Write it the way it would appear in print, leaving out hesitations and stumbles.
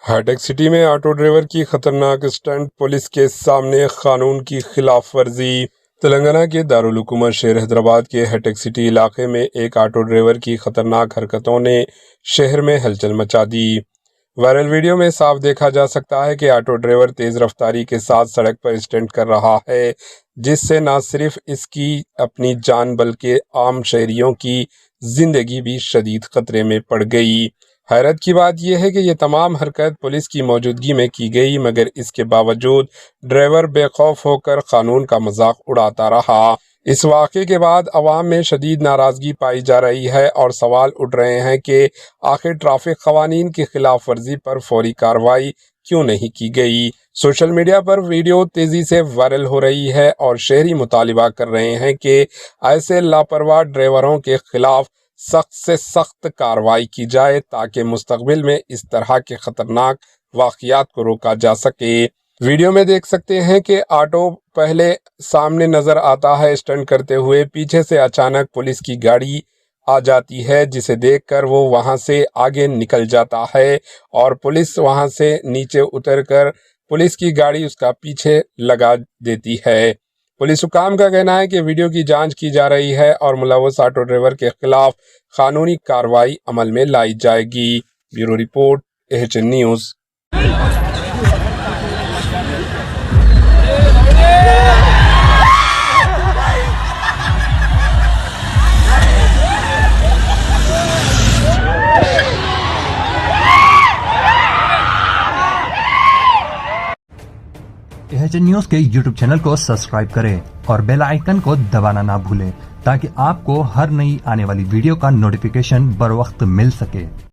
Hi tech city में auto driver की खतरनाक स्टंट, पुलिस के सामने कानून की खिलाफ वर्जी। तेलंगाना के दारुल हुकूमत शहर हैदराबाद के हाईटेक सिटी इलाके में एक ऑटो ड्राइवर की खतरनाक हरकतों ने शहर में हलचल मचा दी। वायरल वीडियो में साफ देखा जा सकता है कि ऑटो ड्राइवर तेज रफ्तारी के साथ सड़क पर स्टंट कर रहा है, जिससे न सिर्फ इसकी अपनी जान बल्कि आम शहरियों की जिंदगी भी शदीद खतरे में पड़ गई। हैरत की बात यह है कि यह तमाम हरकत पुलिस की मौजूदगी में की गई, मगर इसके बावजूद ड्राइवर बेखौफ होकर कानून का मजाक उड़ाता रहा। इस वाक़े के बाद अवाम में शदीद नाराज़गी पाई जा रही है और सवाल उठ रहे हैं कि आखिर ट्रैफिक कवानीन की खिलाफ वर्जी पर फौरी कार्रवाई क्यों नहीं की गई। सोशल मीडिया पर वीडियो तेजी से वायरल हो रही है और शहरी मुतालिबा कर रहे हैं कि ऐसे लापरवाह ड्राइवरों के खिलाफ सख्त से सख्त कार्रवाई की जाए, ताकि मुस्तकबिल में इस तरह के खतरनाक वाक़ियात को रोका जा सके। वीडियो में देख सकते हैं कि ऑटो पहले सामने नजर आता है स्टंट करते हुए, पीछे से अचानक पुलिस की गाड़ी आ जाती है, जिसे देखकर वो वहां से आगे निकल जाता है और पुलिस वहां से नीचे उतरकर पुलिस की गाड़ी उसका पीछे लगा देती है। पुलिस हुकाम का कहना है कि वीडियो की जांच की जा रही है और मुलव्वस ऑटो ड्राइवर के खिलाफ कानूनी कार्रवाई अमल में लाई जाएगी। Bureau report, AHN news. AHN news के YouTube चैनल को सब्सक्राइब करें और बेल आइकन को दबाना ना भूलें, ताकि आपको हर नई आने वाली वीडियो का नोटिफिकेशन बर वक्त मिल सके।